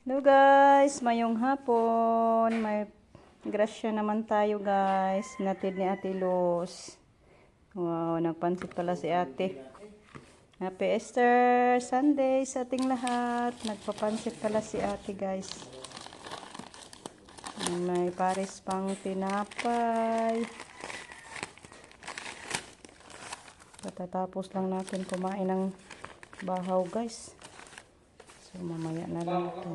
Hello guys, mayong hapon. May grasya naman tayo guys. Natid ni Ate Luz. Wow, nagpansit pala si Ate. Happy Easter Sunday sa ating lahat. Nagpapansit pala si Ate guys. May pares pang tinapay. Patatapos lang natin kumain ng bahaw guys. So, mamaya na lang ito.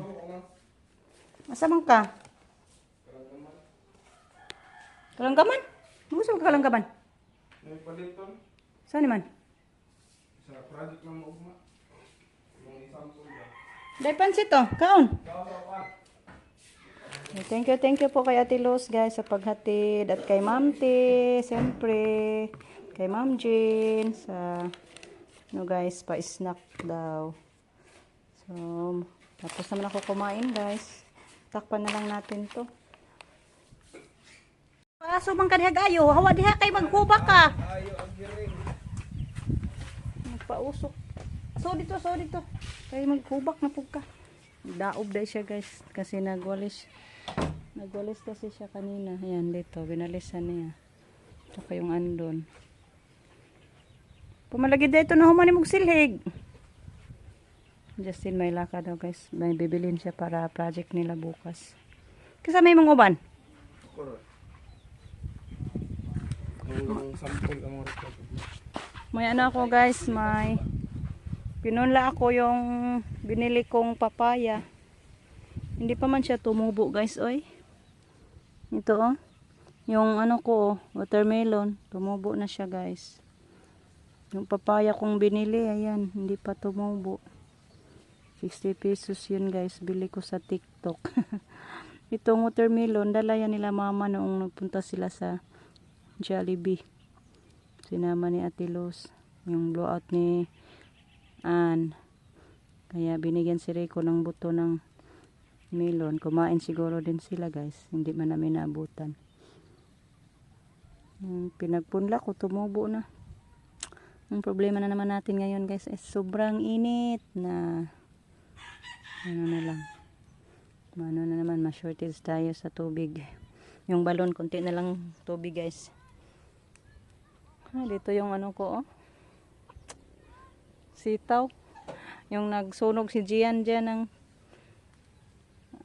Masamang ka? Kalanggaman? Gusto mo kalanggaman? May paliton. Saan naman? Sa project ng ugma. Yung isang pulga. Dahil pansit oh. Kaon. Okay, thank you po kay Ate Luz guys sa paghatid. At kay Ma'am T, siyempre. Kay Ma'am Jean sa guys, pa-snack daw. So, tapos naman ako kumain guys. Takpan na lang natin to. Aso man ka diha gayo. Hawa diha kay maghubak ka. Nagpausok. So dito. Kay maghubak na pug ka. Daob dai siya guys. Kasi nagwalis. Nagwalis kasi siya kanina. Ayan dito. Binalisan niya. Tsaka yung andon. Pumalagi dito na humani mong silhig. Justin may laka daw guys. May bibilin siya para project nila bukas. Kasi may mga uban. Yung sample ang mga record. May ano ako guys. May pinunla ako yung binili kong papaya. Hindi pa man siya tumubo guys. Oy. Ito oh. Yung ano ko oh. Watermelon. Tumubo na siya guys. Yung papaya kong binili. Ayan. Hindi pa tumubo. 60 pesos yun guys. Bili ko sa TikTok. Itong watermelon, dala yan nila mama noong nagpunta sila sa Jollibee. Sinama ni Ate Luz. Yung blowout ni Ann. Kaya binigyan si Rico ng buto ng melon. Kumain siguro din sila guys. Hindi man namin naabutan. Pinagpunla ko, tumubo na. Ang problema na naman natin ngayon guys is sobrang init na ano na lang. Ano na naman, ma-shortage tayo sa tubig. Yung balon, konti na lang tubig guys. Dito yung ano ko oh. Sitaw. Yung nagsunog si Gian dyan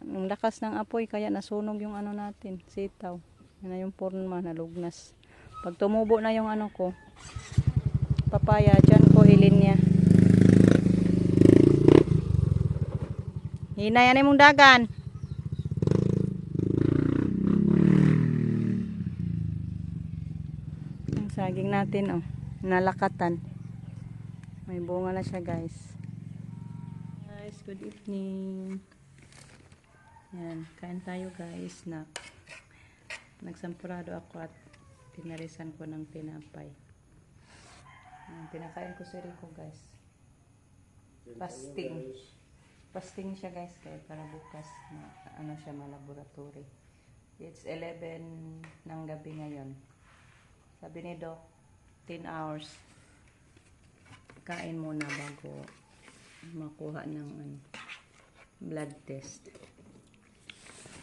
ng lakas ng apoy kaya nasunog yung ano natin, sitaw. Yan na yung porma, nalugnas. Pag tumubo na yung ano ko, papaya, dyan ko ilinya. Hinayan mong dagan. Ang saging natin oh, nalakatan. May bunga na siya guys. Guys, good evening. Yan, kain tayo guys. Nagsampurado ako at pinarisan ko ng tinapay. Pinakain ko si Rico guys. Fasting siya guys kaya para bukas na ano siya malaboratory. It's 11 ng gabi ngayon. Sabi ni Doc, 10 hours. Kain muna bago makuha ng blood test.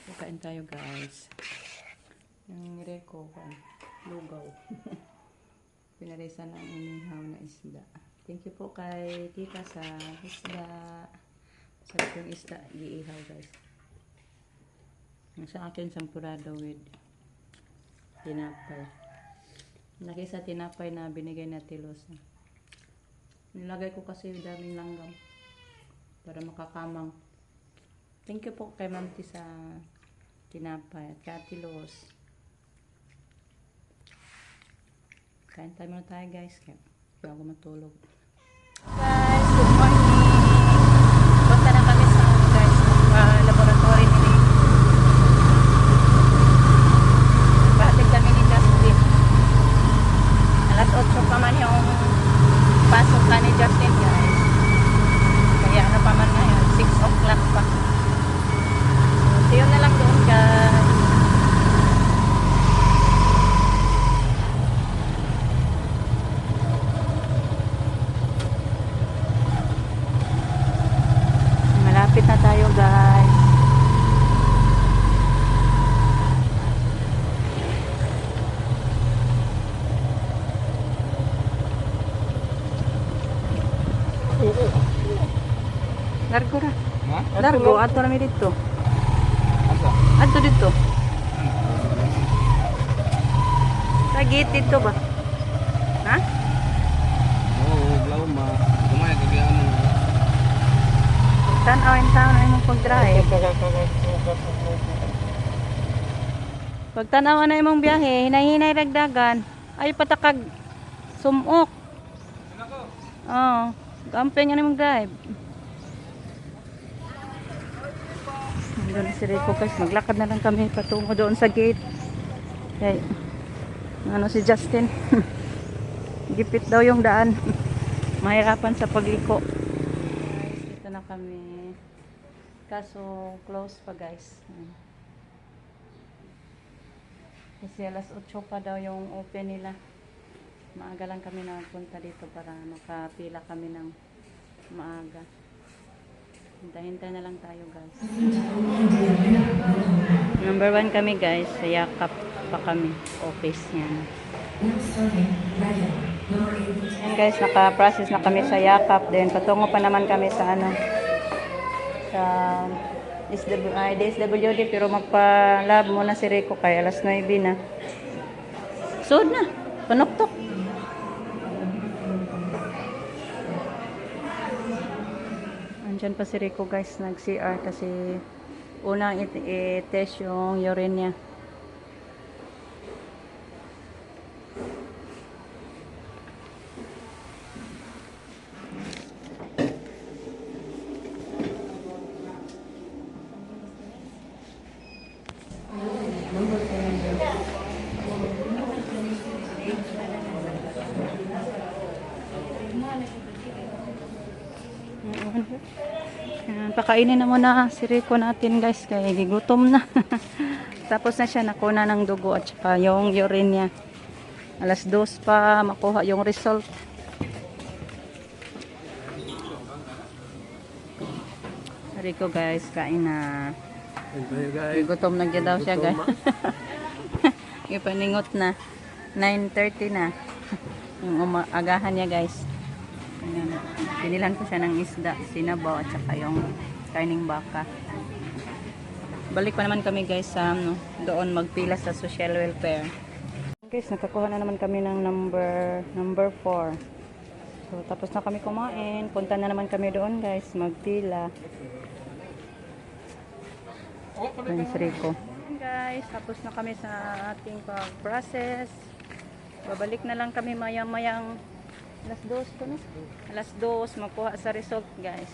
So, kain tayo guys. Yung Rico, lugaw. Pinarisan ng inihaw na isda. Thank you po kay tita sa isda. Sarap yung isda, iihaw guys. Sa akin, sampurado with tinapay. Laki sa tinapay na binigay na Tilos. Nilagay ko kasi daming langgam para makakamang. Thank you po kay Ma'am T sa tinapay at kay Tilos. Kain tayo muna tayo guys. Kaya bago matulog. Guys, good morning. Punta na kami sa guys, laboratory nila. Batid kami ni Justin. Alas 8 pa man yung pasok ka ni Justin guys. Kaya ano pa man ngayon, 6 o'clock pa. So, see you na lang doon guys. Largo, ato na mi dito. Asa? Ato dito. Tagit dito ba? Ha? Oo, glauma. Kumaya kagyan mo. Tanaw yung tao na imong pag-drive. Pag tanaw na imong biyahe, hinay-hinay ragdagan. Ay patakag sumok. Oo. Gamping na imong drive. Doon na si Rico guys. Maglakad na lang kami patungo doon sa gate. Okay. Ano si Justin. Gipit daw yung daan. Mahirapan sa pagliko. Guys, dito na kami. Kaso close pa guys. Kasi alas 8 pa daw yung open nila. Maaga lang kami nagpunta dito para makapila kami ng maaga. Hintay-hintay na lang tayo guys. Number 1 kami guys. Sa Yakap pa kami. Office niyan. Yan guys, naka-process na kami sa Yakap. Then patungo pa naman kami sa ano. Sa DSWD. Pero magpa-lab muna si Rico kay alas 9 na. Sud na. Panuktok. Andyan pa si Rico guys, nag-CR kasi unang i-test yung urine niya. Yan, pakainin na muna si Rico natin guys kaya gigutom na. Tapos na siya nakuna ng dugo at saka yung urine niya. Alas 2 pa makuha yung result. Rico guys, kain na. Gutom na dyan daw siya guys. Ipaningot na. 9:30 na. Yung agahan niya guys. Ayan. Pinilan ko siya ng isda, sinabaw at saka yung karning baka. Balik pa naman kami guys sa doon magpila sa social welfare. Guys, nakakuha na naman kami ng number 4. So tapos na kami kumain. Punta na naman kami doon guys, magpila. Ayan si Rico. Guys, tapos na kami sa ating pag-process. Babalik na lang kami maya-mayang alas 2 ko no? Alas 2 makuha sa result guys.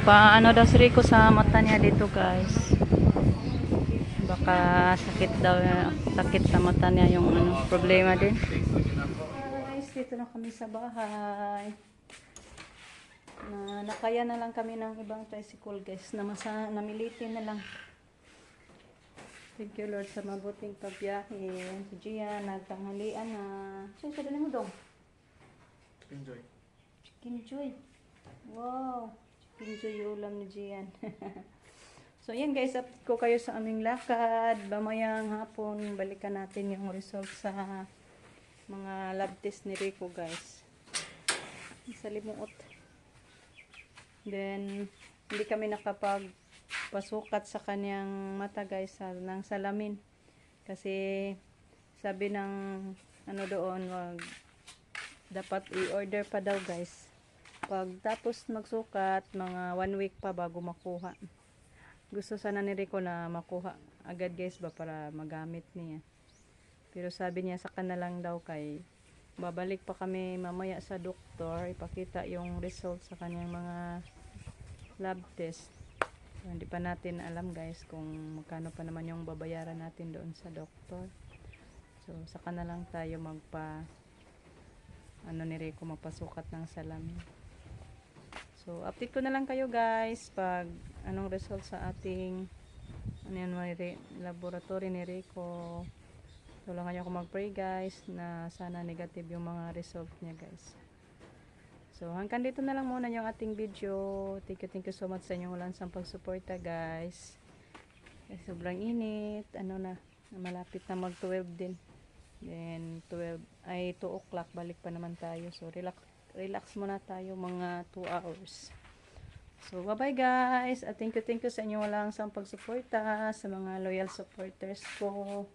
Ano daw si Rico sa mata niya dito guys. Baka sakit sa mata niya yung problema din. Guys, dito na kami sa bahay. Nakaya na lang kami ng ibang tricycle guys. Namilitin na lang. Thank you Lord sa mabuting pagbiyahe. Si Gian, nagtanghalian na. Siya dali mo dong. Enjoy. Chicken joy. Wow. Enjoy yung ulam ni Gian. So yan guys, update ko kayo sa aming lakad. Bamayang hapon, balikan natin yung result sa mga lab test ni Rico guys. Sa limuot. Then, hindi kami nakapagpasukat sa kanyang mata guys ng salamin. Kasi sabi ng doon, dapat i-order pa daw guys. Pag tapos magsukat, mga 1 week pa bago makuha. Gusto sana ni Rico na makuha agad guys ba para magamit niya. Pero sabi niya saka na lang daw kay babalik pa kami mamaya sa doktor, ipakita yung result sa kanyang mga lab test. So, hindi pa natin alam guys kung magkano pa naman yung babayaran natin doon sa doktor. So saka na lang tayo ni Rico magpasukat ng salamin. So So, update ko na lang kayo guys pag anong result sa ating ano yan, laboratory ni Rico. Tulungan niyo ako mag-pray guys na sana negative yung mga result niya guys. So, hanggang dito na lang muna yung ating video. Thank you so much sa inyong walansang pagsuporta guys. Kasi sobrang init. Ano na, malapit na mag 12 din. Then 12 ay 2 o'clock balik pa naman tayo. So relax muna tayo mga 2 hours. So bye bye guys. At thank you sa inyo walang sang pagsuporta, sa mga loyal supporters ko,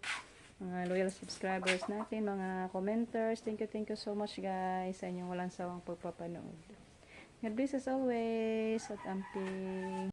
mga loyal subscribers natin, mga commenters. Thank you so much guys sa inyong walang sawang pagpapanood. God bless as always at amping.